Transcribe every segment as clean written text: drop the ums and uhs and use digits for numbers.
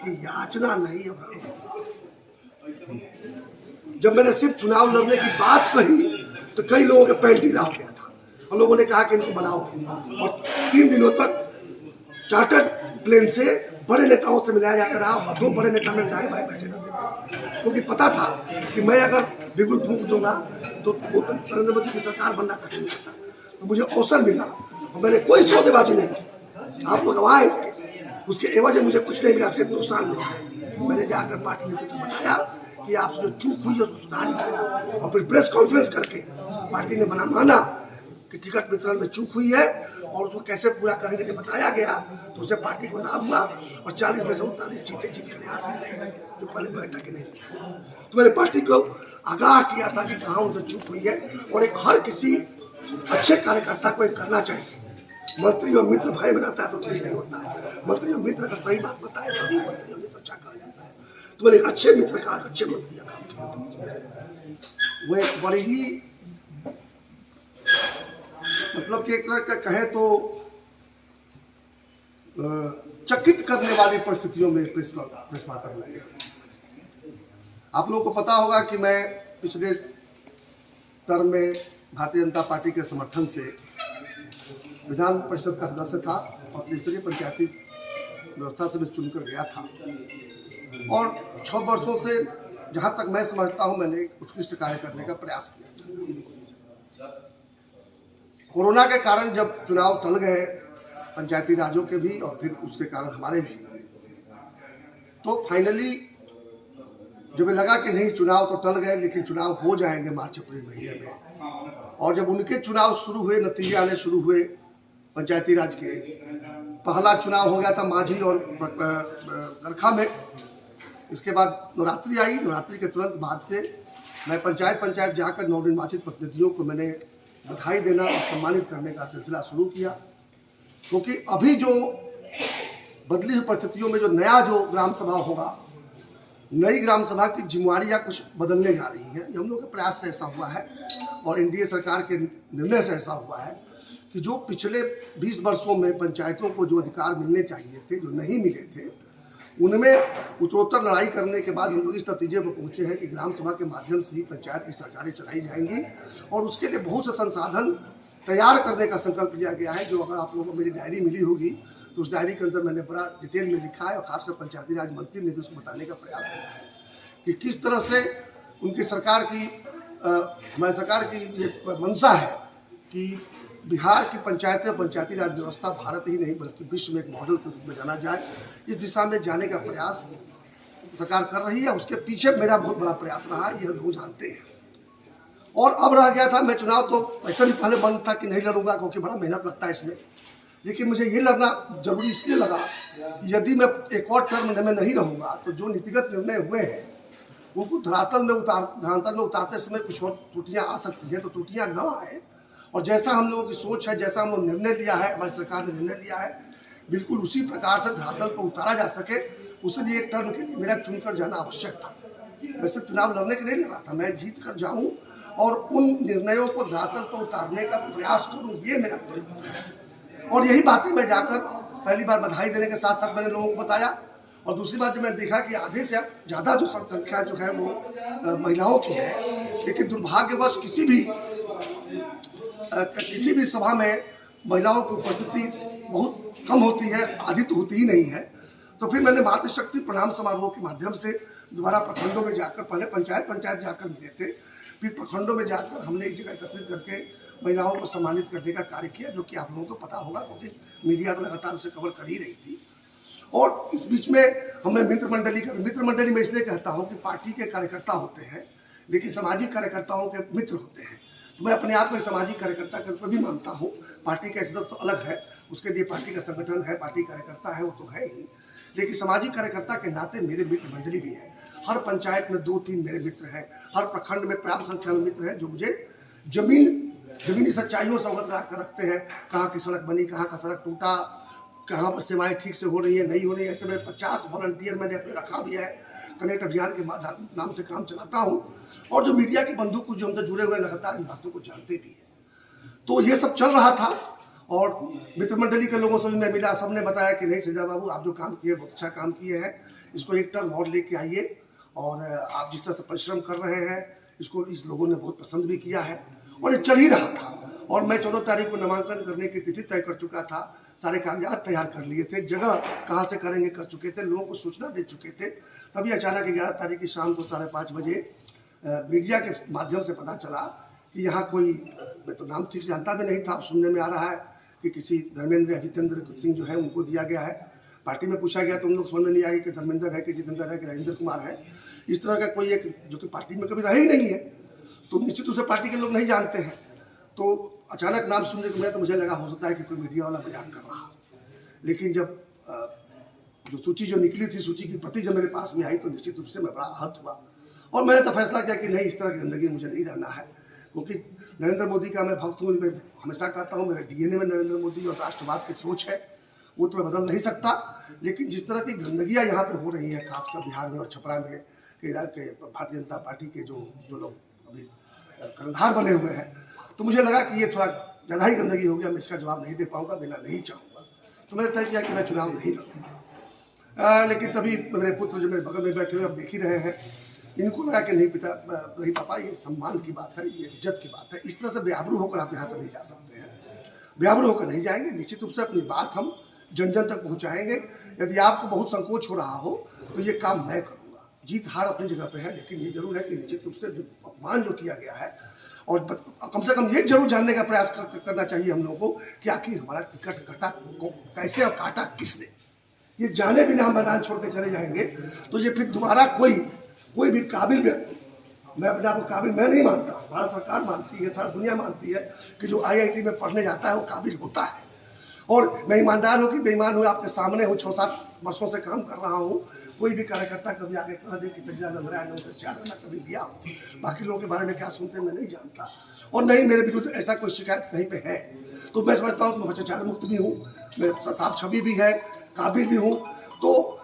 कि याचना नहीं अब। जब मैंने सिर्फ चुनाव लड़ने की बात कही तो कई लोगों के पैर ढीला हो गया था और लोगों ने कहा कि इनको बनाओ, और 3 दिनों तक चार्टर्ड प्लेन से बड़े नेताओं से मिलाया जाता रहा और 2 बड़े नेता मेरे दाएं बाएं बैठे रहते थे, क्योंकि पता था कि मैं अगर बिगुल फूंक दूंगा तो नरेंद्र मोदी की सरकार बनना कठिन होता। तो मुझे अवसर मिला और मैंने कोई सौदेबाजी नहीं की, आप लोग गवाह हैं इसके। उसके एवज में मुझे कुछ नहीं मिला, सिर्फ नुकसान मिला। मैंने जाकर पार्टी नेता को बताया कि आपसे जो चूक हुई है उसको सुधारी, और फिर प्रेस कॉन्फ्रेंस करके पार्टी ने माना कि टिकट वितरण में चूक हुई है और उसको कैसे पूरा करेंगे जब बताया गया तो उसे पार्टी को लाभ हुआ और 40 में से 39 सीटें जीत कर यहाँ से गए, जो पहले बैठा कि नहीं। तो मैंने पार्टी को आगाह किया था कि कहाँ उनसे चूक हुई है, और एक हर किसी अच्छे कार्यकर्ता को एक करना चाहिए। मंत्री और मित्र भय में रहता है तो ठीक नहीं होता है। मंत्री और मित्र अगर सही बात बताए तभी मंत्री और मित्र अच्छा कहा जाता है। तो मैंने एक अच्छे मित्र का अच्छे मंत्री का वो एक बड़ी ही मतलब कि एक तरह का कहे तो चकित करने वाली परिस्थितियों में प्रेस वार्ता लगे। आप लोगों को पता होगा कि मैं पिछले टर्म में भारतीय जनता पार्टी के समर्थन से विधान परिषद का सदस्य था और त्रिस्तरीय पंचायती व्यवस्था से मैं चुनकर गया था, और 6 वर्षों से जहां तक मैं समझता हूं मैंने एक उत्कृष्ट कार्य करने का प्रयास किया। कोरोना के कारण जब चुनाव टल गए, पंचायती राज्यों के भी और फिर उसके कारण हमारे भी, तो फाइनली जब लगा कि नहीं चुनाव तो टल गए लेकिन चुनाव हो जाएंगे मार्च अप्रैल महीने में, और जब उनके चुनाव शुरू हुए, नतीजे आने शुरू हुए पंचायती राज के, पहला चुनाव हो गया था माझी और गरखा में। इसके बाद नवरात्रि आई, नवरात्रि के तुरंत बाद से मैं पंचायत जाकर नवनिर्वाचित प्रतिनिधियों को मैंने बधाई देना और सम्मानित करने का सिलसिला शुरू किया, क्योंकि अभी जो बदली हुई परिस्थितियों में जो नया जो ग्राम सभा होगा, नई ग्राम सभा की जिम्मेवारियां कुछ बदलने जा रही हैं। हम लोग के प्रयास से ऐसा हुआ है और एनडीए सरकार के निर्णय से ऐसा हुआ है कि जो पिछले 20 वर्षों में पंचायतों को जो अधिकार मिलने चाहिए थे, जो नहीं मिले थे, उनमें उत्तरोत्तर लड़ाई करने के बाद हम लोग इस नतीजे पर पहुंचे हैं कि ग्राम सभा के माध्यम से ही पंचायत की सरकारें चलाई जाएंगी, और उसके लिए बहुत से संसाधन तैयार करने का संकल्प लिया गया है। जो अगर आप लोगों को मेरी डायरी मिली होगी तो उस डायरी के अंदर मैंने बड़ा डिटेल में लिखा है, और खासकर पंचायती राज मंत्री ने भी उसको बताने का प्रयास किया है कि किस तरह से उनकी सरकार की हमारी सरकार की ये मंशा है कि बिहार की पंचायतें और पंचायती राज व्यवस्था भारत ही नहीं बल्कि विश्व में एक मॉडल के रूप में जाना जाए। इस दिशा में जाने का प्रयास सरकार कर रही है, उसके पीछे मेरा बहुत बड़ा प्रयास रहा, यह लोग जानते हैं। और अब रह गया था, मैं चुनाव तो ऐसा भी पहले बंद था कि नहीं लड़ूंगा क्योंकि बड़ा मेहनत लगता है इसमें, लेकिन मुझे ये लड़ना जरूरी इसलिए लगा कि यदि मैं एक और टर्म में नहीं रहूँगा तो जो नीतिगत निर्णय हुए हैं उनको धरातल में उतारते समय कुछ और त्रुटियाँ आ सकती हैं, तो त्रुटियाँ न आए, और जैसा हम लोगों की सोच है, जैसा हम लोग निर्णय लिया है, हमारी सरकार ने निर्णय लिया है, बिल्कुल उसी प्रकार से धरातल पर उतारा जा सके। उसलिए एक टर्म के लिए मेरा चुनकर जाना आवश्यक था। मैं सिर्फ चुनाव लड़ने के लिए नहीं लड़ा था, मैं जीत कर जाऊँ और उन निर्णयों को धरातल पर उतारने का प्रयास करूँ, ये मेरा प्रयास है। और यही बातें मैं जाकर पहली बार बधाई देने के साथ साथ मैंने लोगों को बताया, और दूसरी बात जब मैंने देखा कि आधे से ज़्यादा जो संख्या जो है वो महिलाओं की है, लेकिन दुर्भाग्यवश किसी भी सभा में महिलाओं की उपस्थिति बहुत कम होती है, आधी तो होती ही नहीं है। तो फिर मैंने मातृशक्ति प्रणाम समारोह के माध्यम से दोबारा प्रखंडों में जाकर, पहले पंचायत जाकर मिले थे, फिर प्रखंडों में जाकर हमने एक जगह एकत्रित करके महिलाओं को सम्मानित करने का कार्य किया, जो कि आप लोगों को पता होगा क्योंकि मीडिया तो लगातार उसे कवर कर ही रही थी। और इस बीच में हमने मित्र मंडली में इसलिए कहता हूँ कि पार्टी के कार्यकर्ता होते हैं लेकिन सामाजिक कार्यकर्ताओं के मित्र होते हैं, तो मैं अपने आप को सामाजिक कार्यकर्ता के रूप में भी मानता हूँ। पार्टी का इज्जत तो अलग है, उसके लिए पार्टी का संगठन है, पार्टी कार्यकर्ता है, वो तो है ही, लेकिन सामाजिक कार्यकर्ता के नाते मेरे मित्र मंडली भी है। हर पंचायत में 2-3 मेरे मित्र हैं, हर प्रखंड में पर्याप्त संख्या में मित्र हैं जो मुझे जमीनी सच्चाइयों से अवगत रखते हैं। कहाँ की सड़क बनी, कहाँ का सड़क टूटा, कहाँ पर सेवाएं ठीक से हो रही है, नहीं हो रही है। ऐसे में 50 वॉलंटियर मैंने अपने रखा भी है, कनेक्ट अभियान के नाम से काम चलाता हूँ, और जो मीडिया की बंधु कुछ जो हमसे जुड़े हुए लगातार इन बातों को जानते भी हैं। तो ये सब चल रहा था, और मित्र मंडली के लोगों से भी मैं मिला, सबने बताया कि नहीं सजा बाबू आप जो काम किए बहुत अच्छा काम किए हैं, इसको एक टर्म और लेके आइए, और आप जिस तरह से परिश्रम कर रहे हैं इसको इस लोगों ने बहुत पसंद भी किया है, और ये चल ही रहा था। और मैं 14 तारीख को नामांकन करने की तिथि तय कर चुका था, सारे कागजात तैयार कर लिए थे, जगह कहाँ से करेंगे कर चुके थे, लोगों को सूचना दे चुके थे। तभी अचानक 11 तारीख की शाम को 5:30 बजे मीडिया के माध्यम से पता चला कि यहाँ कोई, मैं तो नाम ठीक से जानता भी नहीं था, अब सुनने में आ रहा है कि किसी धर्मेंद्र या जितेंद्र सिंह जो है उनको दिया गया है। पार्टी में पूछा गया तो उन लोग समझ में नहीं आया कि धर्मेंद्र है कि जितेंद्र है कि राजेंद्र कुमार है। इस तरह का कोई एक जो कि पार्टी में कभी रहा ही नहीं है, तो निश्चित रूप से पार्टी के लोग नहीं जानते हैं। तो अचानक नाम सुनने को मिला तो मुझे लगा हो सकता है कि कोई मीडिया वाला मजाक कर रहा हो, लेकिन जब जो सूची जो निकली थी, सूची की प्रति जब मेरे पास में आई तो निश्चित रूप से मैं बड़ा आहत हुआ, और मैंने तो फैसला किया कि नहीं, इस तरह की जिंदगी मुझे नहीं रहना है। क्योंकि नरेंद्र मोदी का मैं भक्त हूँ, मैं हमेशा कहता हूँ मेरे डीएनए में नरेंद्र मोदी और राष्ट्रवाद की सोच है, वो तो मैं बदल नहीं सकता। लेकिन जिस तरह की गंदगियाँ यहाँ पे हो रही हैं, खासकर बिहार में और छपरा में के भारतीय जनता पार्टी के जो लोग अभी कर्णधार बने हुए हैं, तो मुझे लगा कि ये थोड़ा ज़्यादा ही गंदगी हो गया, मैं इसका जवाब नहीं दे पाऊँगा, देना नहीं चाहूँगा। तो मैंने तय किया कि मैं चुनाव नहीं लड़ूंगा। लेकिन तभी मेरे पुत्र जो मेरे बगल में बैठे हुए अब देख ही रहे हैं, इनको लगा कि नहीं पिता, नहीं पापा, ये सम्मान की बात है, ये इज्जत की बात है, इस तरह से बेआबरू होकर आप यहाँ से नहीं जा सकते हैं। बेआबरू होकर नहीं जाएंगे, निश्चित रूप से अपनी बात हम जन जन तक पहुँचाएंगे। यदि आपको बहुत संकोच हो रहा हो तो ये काम मैं करूँगा। जीत हार अपनी जगह पे है, लेकिन ये जरूर है कि निश्चित रूप से जो अपमान जो किया गया है, और कम से कम ये जरूर जानने का प्रयास करना चाहिए हम लोगों को कि आखिर हमारा टिकट कटा कैसे और काटा किसने। ये जाने बिना हम मैदान छोड़ के चले जाएंगे तो ये फिर दोबारा कोई भी काबिल व्यक्ति, मैं अपने आप को काबिल मैं नहीं मानता, भारत सरकार मानती है, सारा दुनिया मानती है कि जो IIT में पढ़ने जाता है वो काबिल होता है। और मैं ईमानदार हूँ कि बेईमान हूँ, आपके सामने हूँ, 6-7 वर्षों से काम कर रहा हूँ। कोई भी कार्यकर्ता कभी आगे कह दे कि सज्जानंद राय ने उनसे 4 आना कभी लिया, बाकी लोगों के बारे में क्या सुनते हैं मैं नहीं जानता, और नहीं मेरे विरुद्ध ऐसा कोई शिकायत कहीं पे है। तो मैं समझता हूँ कि मैं भ्रष्टाचार मुक्त भी हूँ, मैं साफ छवि भी है, काबिल भी हूँ। तो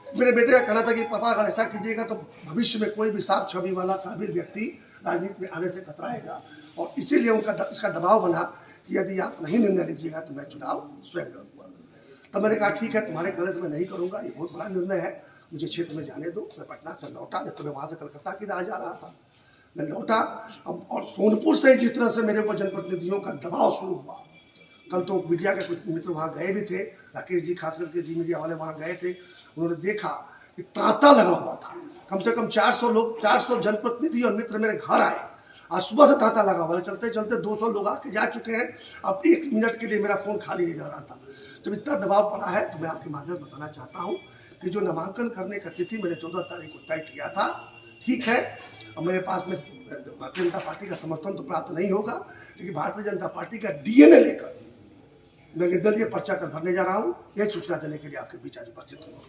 मेरे बेटे का कहना था कि पापा अगर ऐसा कीजिएगा तो भविष्य में कोई भी साफ छवि वाला काबिल व्यक्ति राजनीति में आने से कतराएगा, और इसीलिए उनका इसका दबाव बना कि यदि आप नहीं निर्णय लीजिएगा तो मैं चुनाव स्वयं लड़ूंगा। तब मैंने कहा ठीक है, तुम्हारे कहने से मैं नहीं करूँगा, ये बहुत बड़ा निर्णय है, मुझे क्षेत्र में जाने दो। मैं पटना से लौटा, नहीं तो मैं वहाँ से कलकत्ता की राह जा रहा था। मैं लौटा अब, और सोनपुर से जिस तरह से मेरे ऊपर जनप्रतिनिधियों का दबाव शुरू हुआ, कल तो मीडिया के कुछ मित्र वहाँ गए भी थे, राकेश जी खास करके जी मीडिया वाले वहाँ गए थे, उन्होंने देखा कि तांता लगा हुआ था। कम से कम 400 लोग, 400 जनप्रतिनिधि और मित्र मेरे घर आए, आज सुबह से तांता लगा हुआ है, चलते चलते 200 लोग आके जा चुके हैं। अब 1 मिनट के लिए मेरा फोन खाली नहीं जा रहा था। जब इतना दबाव पड़ा है तो मैं आपके माध्यम से बताना चाहता हूँ कि जो नामांकन करने का तिथि मैंने 14 तारीख को तय किया था, ठीक है, और मेरे पास में भारतीय जनता पार्टी का समर्थन तो प्राप्त नहीं होगा, लेकिन भारतीय जनता पार्टी का DNA लेकर मैं निर्दलीय पर्चा कर भरने जा रहा हूँ। यह सूचना देने के लिए आपके बीच आज उपस्थित हूँ।